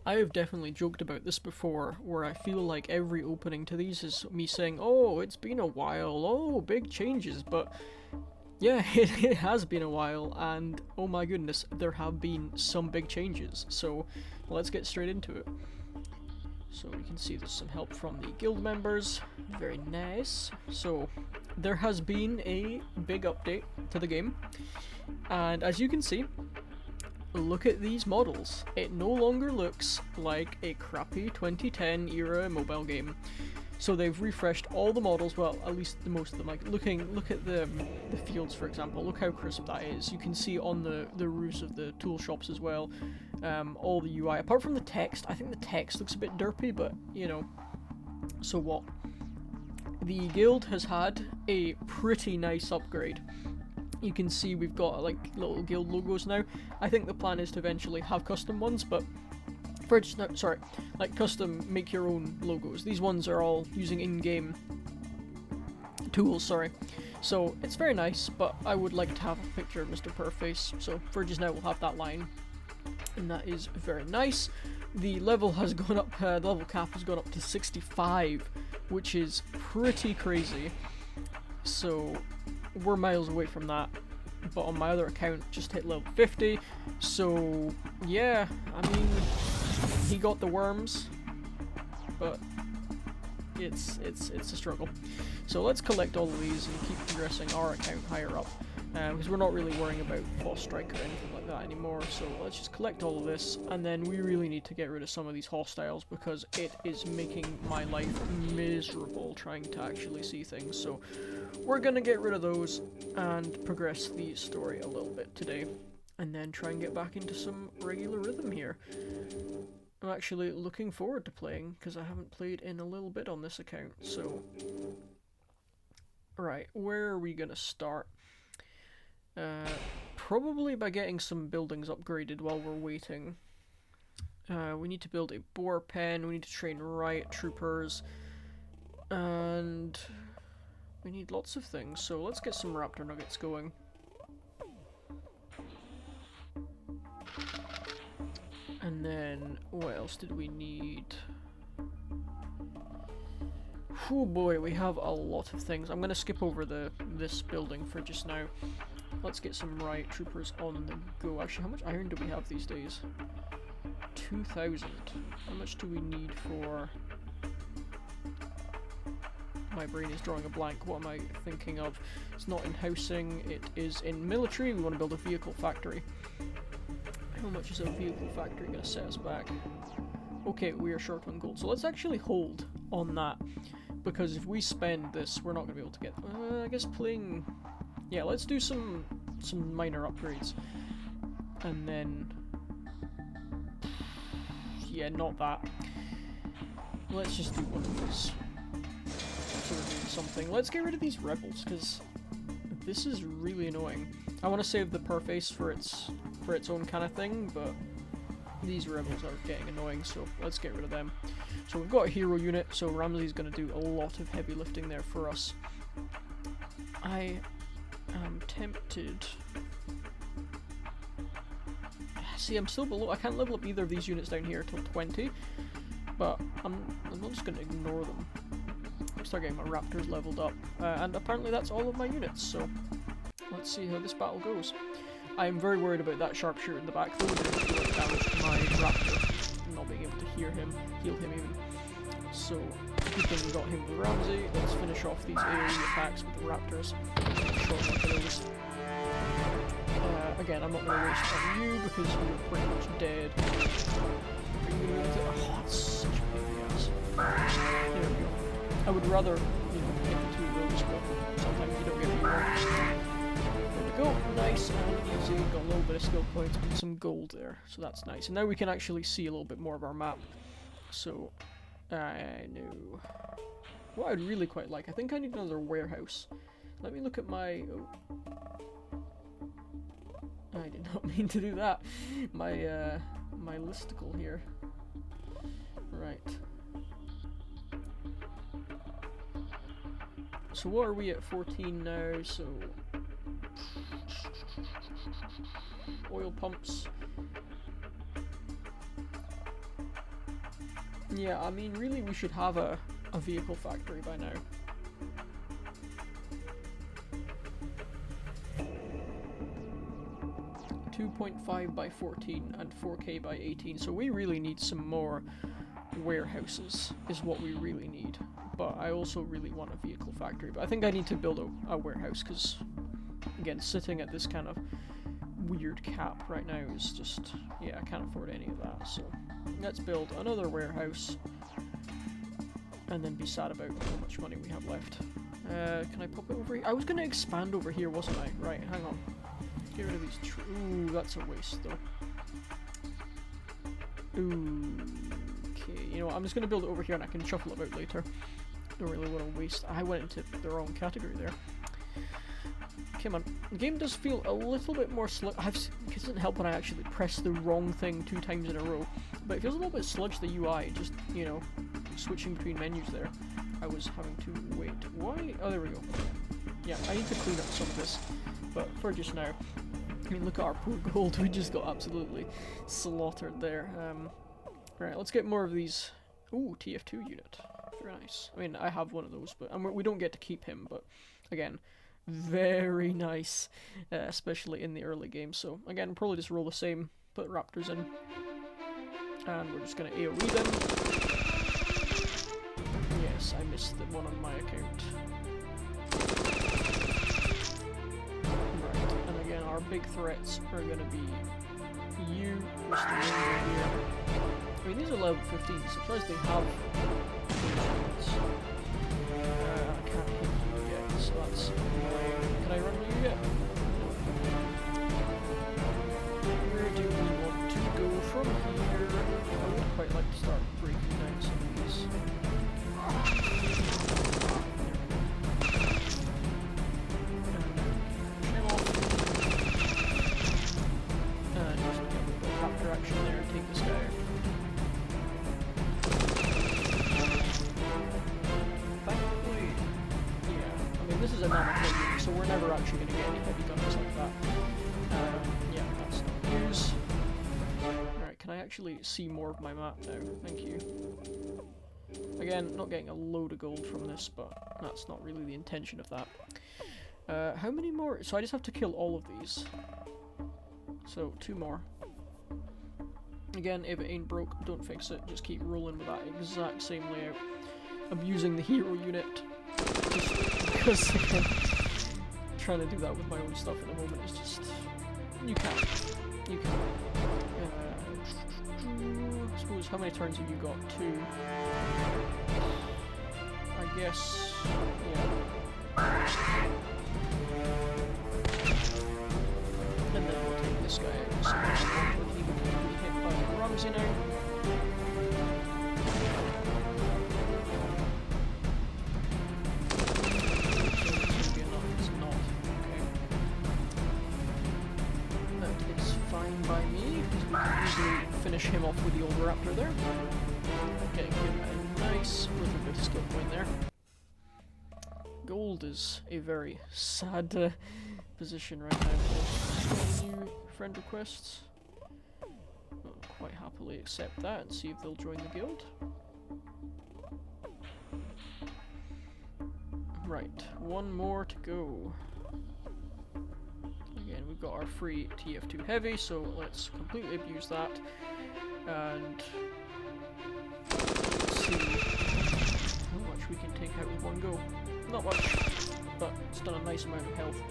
I have definitely joked about this before, where I feel like every opening to these is me saying, oh, it's been a while, oh, big changes, but yeah, it has been a while, and oh my goodness, there have been some big changes, so let's get straight into it. So you can see there's some help from the guild members, very nice. So there has been a big update to the game, and as you can see, look at these models. It no longer looks like a crappy 2010 era mobile game. So they've refreshed all the models, well, at least the most of them. Like look at the fields, for example. Look how crisp that is. You can see on the roofs of the tool shops as well. All the UI, apart from the text. I think the text looks a bit derpy, but you know, so what? The guild has had a pretty nice upgrade. You can see we've got like little guild logos now. I think the plan is to eventually have custom ones, but for just now, sorry, like custom make your own logos. These ones are all using in-game tools, sorry. So it's very nice, but I would like to have a picture of Mr. Perface. So for just now we'll have that line, and that is very nice. The level has gone up, the level cap has gone up to 65, which is pretty crazy. So we're miles away from that, but on my other account just hit level 50, so yeah, I mean, he got the worms, but it's a struggle. So let's collect all of these and keep progressing our account higher up, because we're not really worrying about boss strike or anything like that anymore. So let's just collect all of this, and then we really need to get rid of some of these hostiles because it is making my life miserable trying to actually see things. So we're gonna get rid of those and progress the story a little bit today, and then try and get back into some regular rhythm here. I'm actually looking forward to playing because I haven't played in a little bit on this account. So right, where are we gonna start? Probably by getting some buildings upgraded while we're waiting. We need to build a boar pen, we need to train riot troopers, and we need lots of things, so let's get some raptor nuggets going. And then, what else did we need? Oh boy, we have a lot of things. I'm gonna skip over this building for just now. Let's get some riot troopers on the go. Actually, how much iron do we have these days? 2,000. How much do we need for... My brain is drawing a blank. What am I thinking of? It's not in housing, it is in military. We want to build a vehicle factory. How much is a vehicle factory going to set us back? Okay, we are short on gold. So let's actually hold on that. Because if we spend this, we're not going to be able to get... I guess playing... Yeah, let's do some minor upgrades. And then... Yeah, not that. Let's just do one of these. So we're doing something. Let's get rid of these rebels, because this is really annoying. I want to save the Perface for its own kind of thing, but these rebels are getting annoying, so let's get rid of them. So we've got a hero unit, so Ramsey's going to do a lot of heavy lifting there for us. I am tempted... See, I'm still below. I can't level up either of these units down here till 20, but I'm not just going to ignore them. Start getting my raptors leveled up, and apparently that's all of my units, so let's see how this battle goes. I am very worried about that sharpshooter in the back, though. It's going to do damage to my raptor, not being able to heal him even. So, good thing we got him with Ramsey. Let's finish off these AoE attacks with the raptors. Short like those. Again, I'm not going to waste on you because you're pretty much dead. Oh, it's such a pain in the ass. There we go. I would rather, you know, get the two rows, but sometimes you don't get what you want. There we go, nice and easy. Got a little bit of skill points and some gold there, so that's nice. And now we can actually see a little bit more of our map. So, I know. What I'd really quite like, I think I need another warehouse. Let me look at my... Oh. I did not mean to do that. My listicle here. Right. So what are we at 14 now? So oil pumps. Yeah, I mean, really, we should have a vehicle factory by now. .5 by 14 and 4K by 18, so we really need some more warehouses, is what we really need. But I also really want a vehicle factory, but I think I need to build a warehouse, because, again, sitting at this kind of weird cap right now is just, yeah, I can't afford any of that, so let's build another warehouse, and then be sad about how much money we have left. Can I pop it over here? I was going to expand over here, wasn't I? Right, hang on. Get rid of these ooh, that's a waste, though. Ooh, okay, you know what, I'm just going to build it over here and I can shuffle it out later. Don't really want to waste. I went into the wrong category there. Come on, the game does feel a little bit more sluggish. It doesn't help when I actually press the wrong thing 2 times in a row, but it feels a little bit sluggish, the UI, just, you know, switching between menus there. I was having to wait. Why? Oh, there we go. Yeah, I need to clean up some of this, but for just now, I mean, look at our poor gold, we just got absolutely slaughtered there. Right, let's get more of these. Ooh, TF2 unit. Very nice. I mean, I have one of those, but we don't get to keep him, but again, very nice, especially in the early game. So again, probably just roll the same, put raptors in, and we're just going to AoE them. Yes, I missed the one on my account. Right, and again, our big threats are going to be you, Mr. Ranger here. I mean, these are level 15, so surprised they have units. I can't hit you yet, so that's annoying. Can I run you yet? Where do we want to go from here? I would quite like to start breaking down some of these. And just get a bit of raptor action there and take this guy out. This is a nanoplate unit, so we're never actually going to get any heavy guns like that. Yeah, that's not use. Alright, can I actually see more of my map now? Thank you. Again, not getting a load of gold from this, but that's not really the intention of that. How many more? So I just have to kill all of these. So, 2 more. Again, if it ain't broke, don't fix it. Just keep rolling with that exact same layout. I'm using the hero unit. Because again, trying to do that with my own stuff in a moment is just... You can't. You can't. I suppose, how many turns have you got? 2. I guess... yeah. And then we'll take this guy out. So he will be hit by Ramsey now. Finish him off with the old raptor there. Getting him a nice little bit of skill point there. Gold is a very sad position right now. New friend requests. I'll quite happily accept that and see if they'll join the guild. Right, 1 more to go. Again, we've got our free TF2 heavy, so let's completely abuse that. And let's see how much we can take out with 1 go. Not much, but it's done a nice amount of health.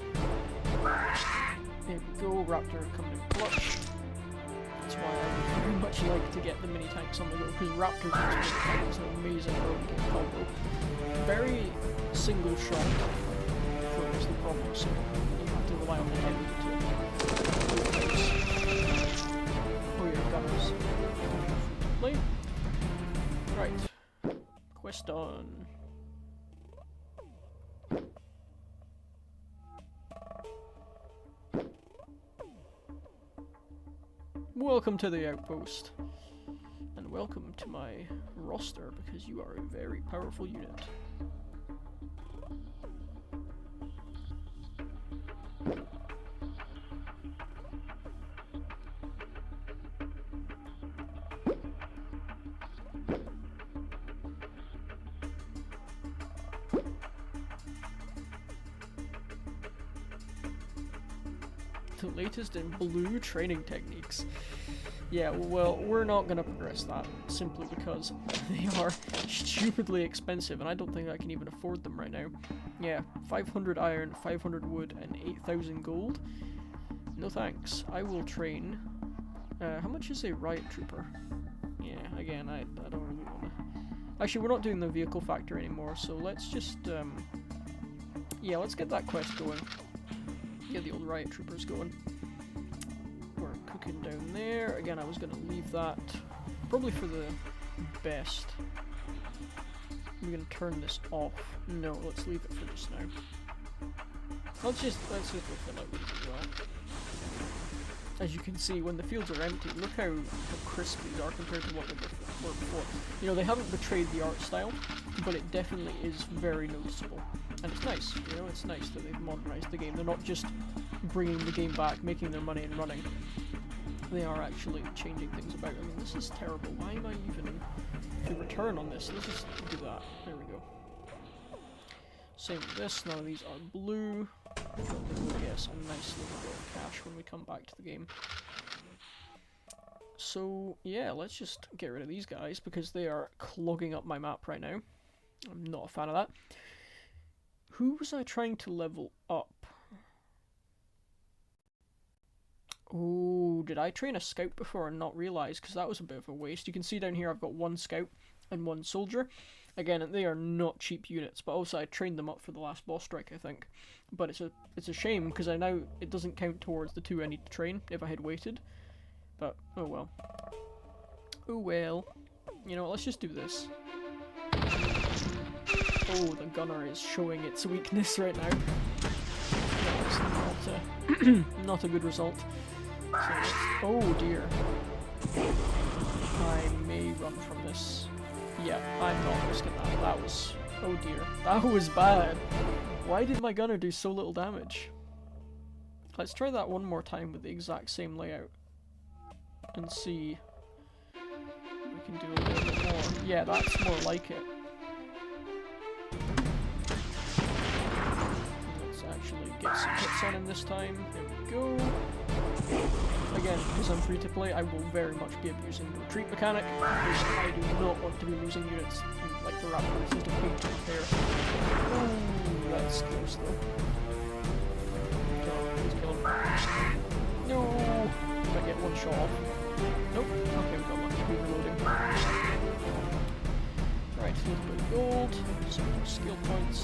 There we go, Raptor coming in clutch. That's why I would very much like to get the mini tanks on the go, because Raptor's mini tank is an amazing early game combo. Very single shot is the problem, so you have to rely on the heavy to or your gunners. Play. Right. Quest on. Welcome to the outpost. And welcome to my roster, because you are a very powerful unit. the latest in blue training techniques. Yeah, well, we're not going to progress that, simply because they are stupidly expensive, and I don't think I can even afford them right now. Yeah, 500 iron, 500 wood, and 8,000 gold. No thanks. I will train. How much is a riot trooper? Yeah, again, I don't really want to... Actually, we're not doing the vehicle factory anymore, so let's just, yeah, let's get that quest going. Get the old riot troopers going. We're cooking down there. Again, I was going to leave that probably for the best. We're going to turn this off. No, let's leave it for just now. Let's just go fill out these as well. As you can see, when the fields are empty, look how crisp these are compared to what they were before. You know, they haven't betrayed the art style, but it definitely is very noticeable. And it's nice, you know, it's nice that they've modernized the game. They're not just bringing the game back, making their money and running. They are actually changing things about. I mean, this is terrible. Why am I even to return on this? Let's just do that. There we go. Same with this. None of these are blue. They will get us a nice little bit of cash when we come back to the game. So, yeah, let's just get rid of these guys because they are clogging up my map right now. I'm not a fan of that. Who was I trying to level up? Oh, did I train a scout before and not realise? Because that was a bit of a waste. You can see down here I've got one scout and one soldier. Again, they are not cheap units, but also I trained them up for the last boss strike, I think. But it's a shame because it doesn't count towards the 2 I need to train if I had waited. But oh well. Oh well. You know what, let's just do this. Oh, the gunner is showing its weakness right now. That's not a good result. So oh dear. I may run from this. Yeah, I'm not risking that. That was... oh dear. That was bad. Why did my gunner do so little damage? Let's try that one more time with the exact same layout. And see if we can do a little bit more. Yeah, that's more like it. Let's actually get some hits on him this time. There we go. Again, because I'm free to play, I will very much be abusing the retreat mechanic, because I do not want to be losing units like the raptor. It's just a pain to repair. Oh, that's close though. Please kill him. No! Might get one shot off. Nope. Okay, we got lucky. We're reloading. Right, a little bit of gold, some more skill points.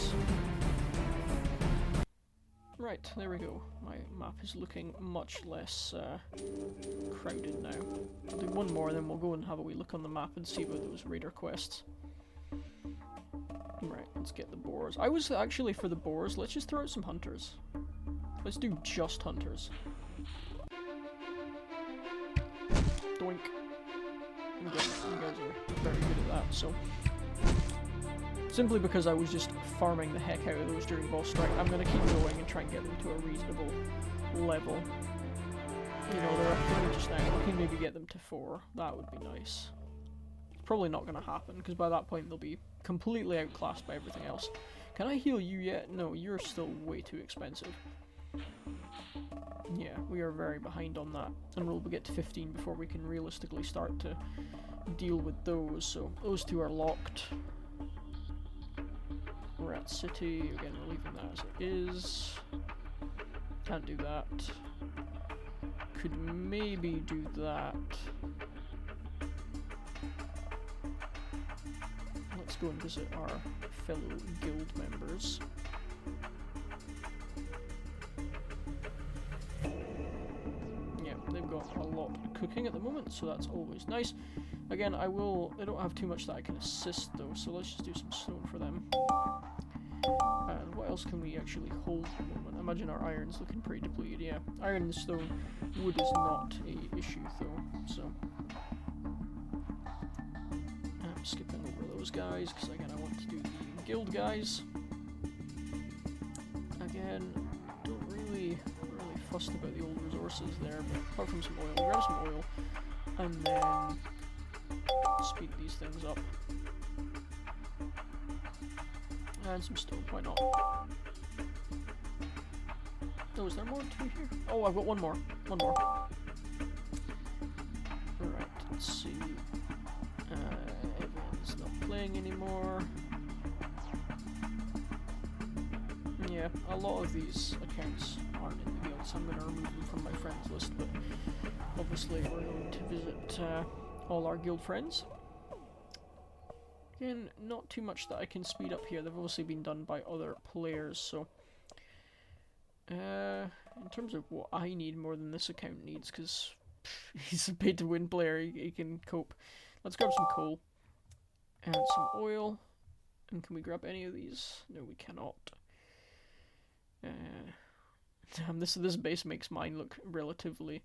Right, there we go. My map is looking much less crowded now. I'll do one more, then we'll go and have a wee look on the map and see about those raider quests. Right, let's get the boars. I was actually for the boars. Let's just throw out some hunters. Let's do just hunters. Doink. You guys are very good at that, so... simply because I was just farming the heck out of those during boss strike, I'm going to keep going and try and get them to a reasonable level. You know, there are 3 just now. We can maybe get them to 4. That would be nice. It's probably not going to happen, because by that point they'll be completely outclassed by everything else. Can I heal you yet? No, you're still way too expensive. Yeah, we are very behind on that. And we'll get to 15 before we can realistically start to deal with those. So, those 2 are locked. Rat City, again we're leaving that as it is. Can't do that. Could maybe do that. Let's go and visit our fellow guild members. Yeah, they've got a lot cooking at the moment, so that's always nice. Again, they don't have too much that I can assist though, so let's just do some stone for them. And what else can we actually hold at the moment? I imagine our iron's looking pretty depleted, yeah. Iron and stone. Wood is not a issue though, so... I'm skipping over those guys, because again I want to do the guild guys. Again, don't really fussed about the old resources there, but apart from some oil, grab some oil, and then speed these things up. And some stone, why not? Oh, is there more to here? Oh, I've got one more. One more. Alright, let's see. Everyone's not playing anymore. Yeah, a lot of these accounts aren't in the guild, so I'm going to remove them from my friends list, but obviously we're going to visit all our guild friends. Again, not too much that I can speed up here. They've obviously been done by other players, so... in terms of what I need more than this account needs, because he's a pay-to-win player, he can cope. Let's grab some coal and some oil. And can we grab any of these? No, we cannot. Damn, this base makes mine look relatively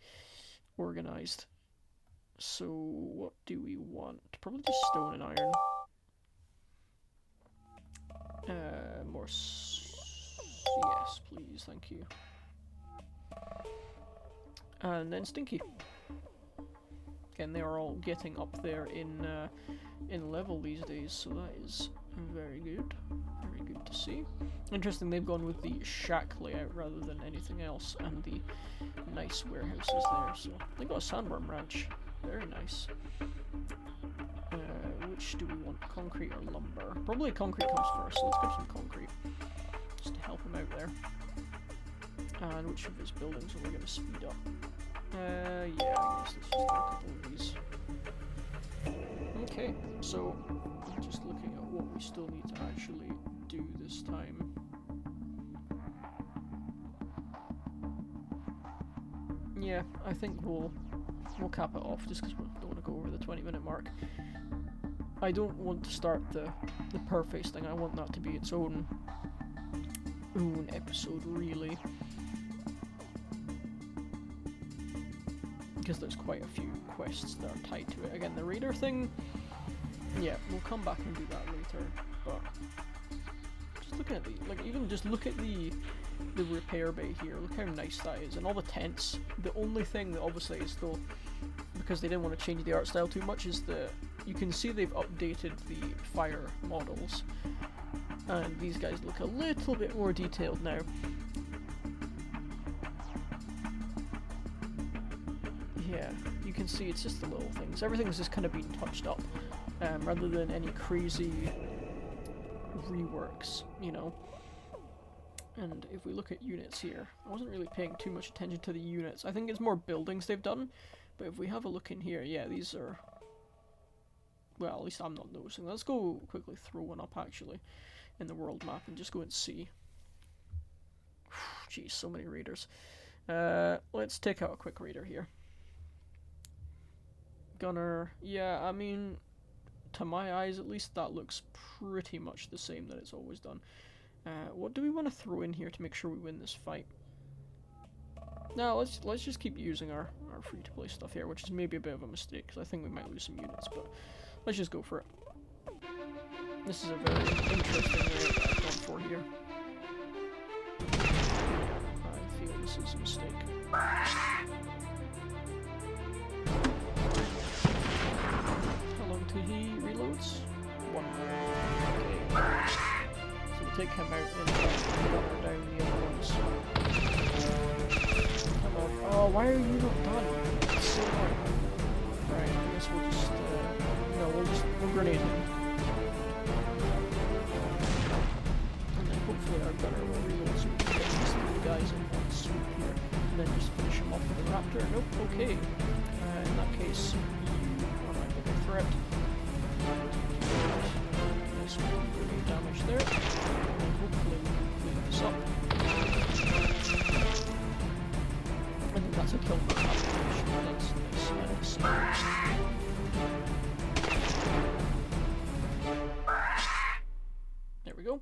organized. So what do we want? Probably just stone and iron. More yes, please, thank you. And then Stinky. Again, they are all getting up there in level these days, so that is very good. Very good to see. Interesting, they've gone with the shack layout rather than anything else, and the nice warehouses there. So they got a sandworm ranch. Very nice. Which do we want? Concrete or lumber? Probably concrete comes first, so let's get some concrete. Just to help him out there. And which of his buildings are we going to speed up? Yeah, I guess let's just do a couple of these. Okay, so just looking at what we still need to actually do this time. Yeah, I think we'll cap it off just because we don't want to go over the 20-minute mark. I don't want to start the per-face thing. I want that to be its own episode, really. Because there's quite a few quests that are tied to it. Again, the raider thing, yeah, we'll come back and do that later, but just looking at the, like, even just look at the repair bay here, look how nice that is, and all the tents. The only thing that obviously is still, because they didn't want to change the art style too much, is you can see they've updated the fire models, and these guys look a little bit more detailed now. Yeah, you can see it's just the little things. Everything's just kind of been touched up, rather than any crazy reworks, you know. And if we look at units here, I wasn't really paying too much attention to the units. I think it's more buildings they've done, but if we have a look in here, yeah, these are, well, at least I'm not noticing. Let's go quickly throw one up, actually, in the world map and just go and see. Jeez, so many raiders. Let's take out a quick raider here. Gunner, yeah, I mean, to my eyes at least, that looks pretty much the same that it's always done. What do we want to throw in here to make sure we win this fight? No, let's just keep using our free-to-play stuff here, which is maybe a bit of a mistake, because I think we might lose some units, but let's just go for it. This is a very interesting area that I've gone for here. I feel this is a mistake. How long till he reloads? 1 minute. Okay. So we'll take him out and gunner down the other ones. Come on. Oh, why are you not done? It's so hard. Right, I guess we'll just, no, we'll grenade him. And then hopefully our gunner will reload so we can get these 3 guys in one swoop here. And then just finish him off with a raptor. Nope, okay. In that case, you are my bigger threat. Nice grenade damage there. And then hopefully we can clean this up. I think that's a kill for application. That's nice. There we go.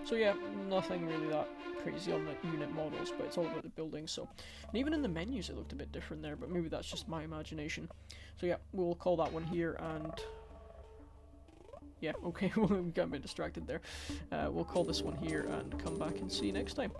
So yeah, nothing really that crazy on the unit models, but it's all about the building. So, and even in the menus it looked a bit different there, but maybe that's just my imagination. So yeah, we'll call that one here, and yeah, okay, we got a bit distracted there. We'll call this one here and come back and see you next time.